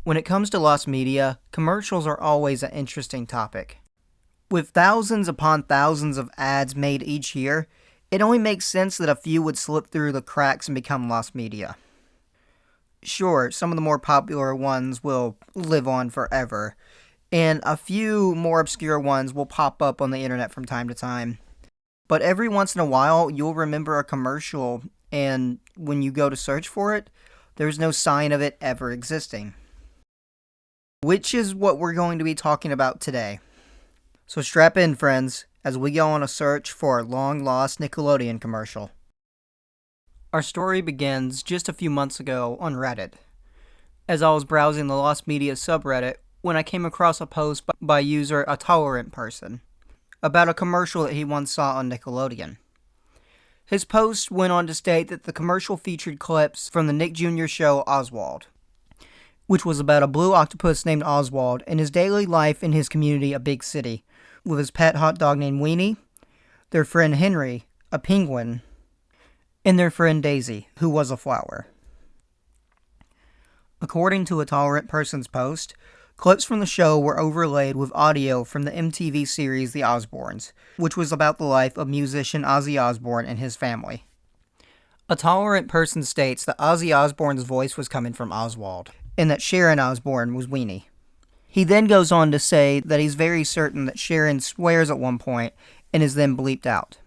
When it comes to lost media, commercials are always an interesting topic. With thousands upon thousands of ads made each year, it only makes sense that a few would slip through the cracks and become lost media. Sure, some of the more popular ones will live on forever, and a few more obscure ones will pop up on the internet from time to time. But every once in a while, you'll remember a commercial, and when you go to search for it, there's no sign of it ever existing. Which is what we're going to be talking about today. So strap in, friends, as we go on a search for a long-lost Nickelodeon commercial. Our story begins just a few months ago on Reddit, as I was browsing the Lost Media subreddit when I came across a post by user A Tolerant Person about a commercial that he once saw on Nickelodeon. His post went on to state that the commercial featured clips from the Nick Jr. show Oswald, which was about a blue octopus named Oswald and his daily life in his community, a big city, with his pet hot dog named Weenie, their friend Henry, a penguin, and their friend Daisy, who was a flower. According to A Tolerant Person's post, clips from the show were overlaid with audio from the MTV series The Osbournes, which was about the life of musician Ozzy Osbourne and his family. A Tolerant Person states that Ozzy Osbourne's voice was coming from Oswald, and that Sharon Osbourne was Weenie. He then goes on to say that he's very certain that Sharon swears at one point and is then bleeped out.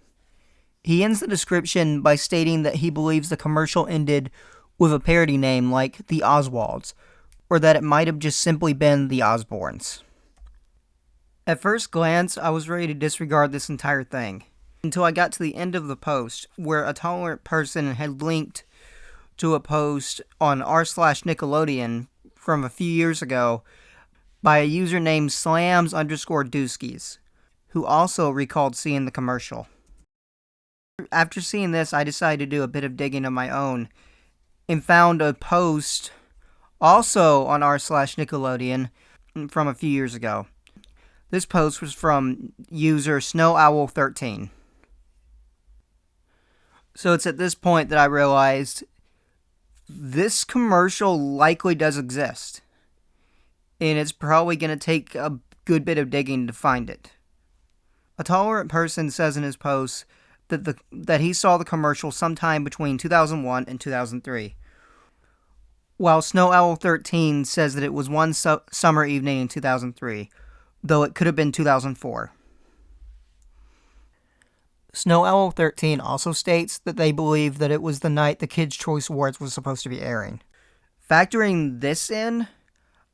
He ends the description by stating that he believes the commercial ended with a parody name like The Oswalds, or that it might have just simply been The Osbournes. At first glance, I was ready to disregard this entire thing, until I got to the end of the post, where A Tolerant Person had linked to a post on r/Nickelodeon from a few years ago by a user named Slams_Dooskies, who also recalled seeing the commercial. After seeing this, I decided to do a bit of digging of my own, and found a post also on r/Nickelodeon from a few years ago. This post was from user SnowOwl13. So it's at this point that I realized this commercial likely does exist, and it's probably going to take a good bit of digging to find it. A Tolerant Person says in his post that he saw the commercial sometime between 2001 and 2003, while SnowOwl13 says that it was one summer evening in 2003, though it could have been 2004. SnowOwl13 also states that they believe that it was the night the Kids' Choice Awards was supposed to be airing. Factoring this in,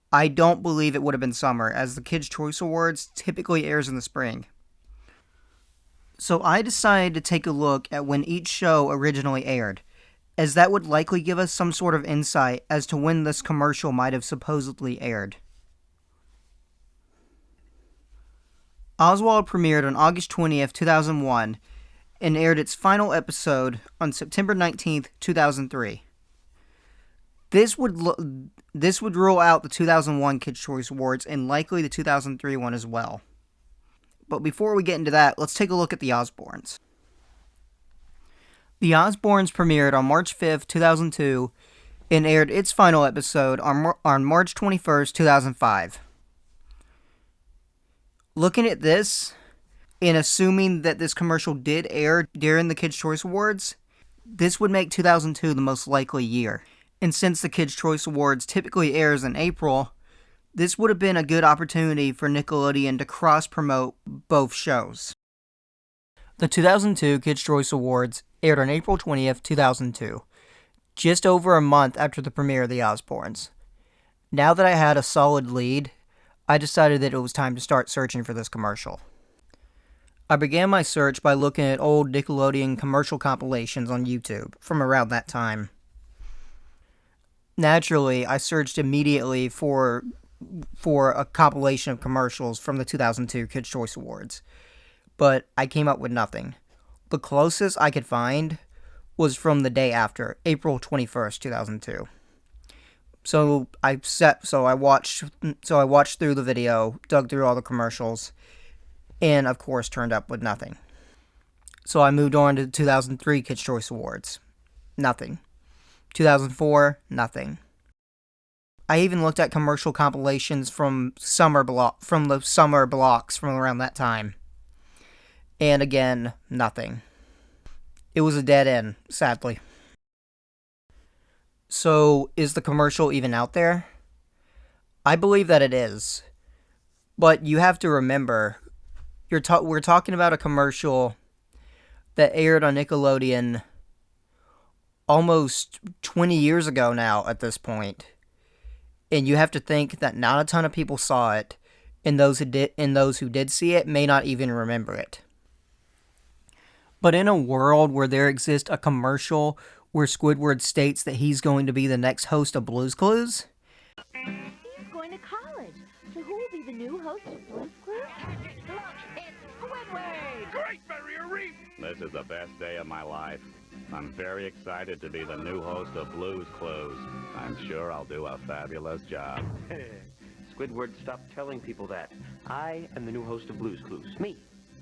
I don't believe it would have been summer, as the Kids' Choice Awards typically airs in the spring. So I decided to take a look at when each show originally aired, as that would likely give us some sort of insight as to when this commercial might have supposedly aired. Oswald premiered on August 20th, 2001, and aired its final episode on September 19th, 2003. This would rule out the 2001 Kids' Choice Awards and likely the 2003 one as well. But before we get into that, let's take a look at the Osbournes. The Osbournes premiered on March 5th, 2002, and aired its final episode on March 21st, 2005. Looking at this, and assuming that this commercial did air during the Kids' Choice Awards, this would make 2002 the most likely year. And since the Kids' Choice Awards typically airs in April, this would have been a good opportunity for Nickelodeon to cross-promote both shows. The 2002 Kids' Choice Awards aired on April 20th, 2002, just over a month after the premiere of The Osbournes. Now that I had a solid lead, I decided that it was time to start searching for this commercial. I began my search by looking at old Nickelodeon commercial compilations on YouTube from around that time. Naturally, I searched immediately for a compilation of commercials from the 2002 Kids' Choice Awards, but I came up with nothing. The closest I could find was from the day after, April 21st, 2002. So I watched through the video, dug through all the commercials, and of course turned up with nothing. So I moved on to the 2003 Kids' Choice Awards. Nothing. 2004, nothing. I even looked at commercial compilations from the summer blocks from around that time. And again, nothing. It was a dead end, sadly. So, is the commercial even out there? I believe that it is. But you have to remember, we're talking about a commercial that aired on Nickelodeon almost 20 years ago now at this point. And you have to think that not a ton of people saw it, and those who did see it may not even remember it. But in a world where there exists a commercial where Squidward states that he's going to be the next host of Blue's Clues, he's going to college. So who will be the new host of Blue's Clues? It's Squidward! Great Barrier Reef! This is the best day of my life. I'm very excited to be the new host of Blue's Clues. I'm sure I'll do a fabulous job. Squidward, stop telling people that. I am the new host of Blue's Clues. Me,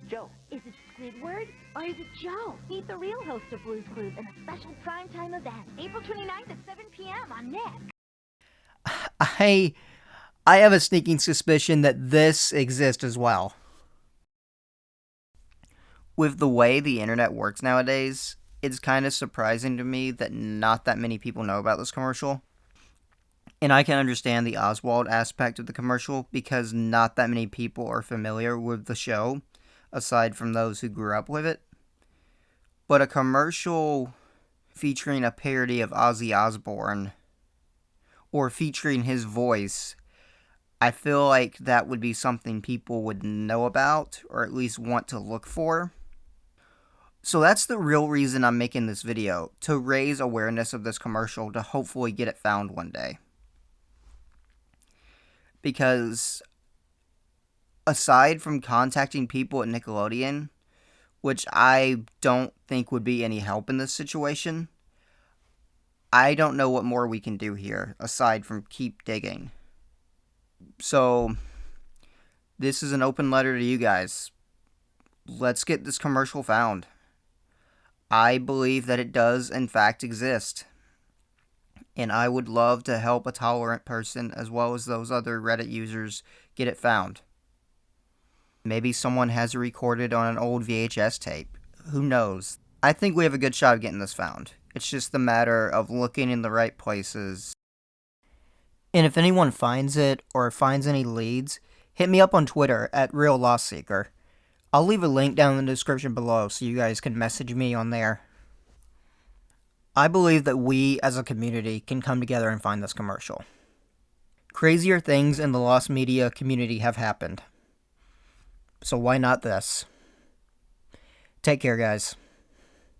Joe. Is it Squidward or is it Joe? Meet the real host of Blue's Clues in a special primetime event, April 29th at 7 p.m. on Nick. I have a sneaking suspicion that this exists as well. With the way the internet works nowadays, it's kind of surprising to me that not that many people know about this commercial. And I can understand the Oswald aspect of the commercial because not that many people are familiar with the show, aside from those who grew up with it. But a commercial featuring a parody of Ozzy Osbourne, or featuring his voice, I feel like that would be something people would know about, or at least want to look for. So that's the real reason I'm making this video, to raise awareness of this commercial, to hopefully get it found one day. Because aside from contacting people at Nickelodeon, which I don't think would be any help in this situation, I don't know what more we can do here, aside from keep digging. So, this is an open letter to you guys. Let's get this commercial found. I believe that it does, in fact, exist. And I would love to help a tolerant person, as well as those other Reddit users, get it found. Maybe someone has it recorded on an old VHS tape. Who knows? I think we have a good shot of getting this found. It's just a matter of looking in the right places. And if anyone finds it, or finds any leads, hit me up on Twitter at RealLostSeeker. I'll leave a link down in the description below so you guys can message me on there. I believe that we, as a community, can come together and find this commercial. Crazier things in the lost media community have happened. So why not this? Take care, guys.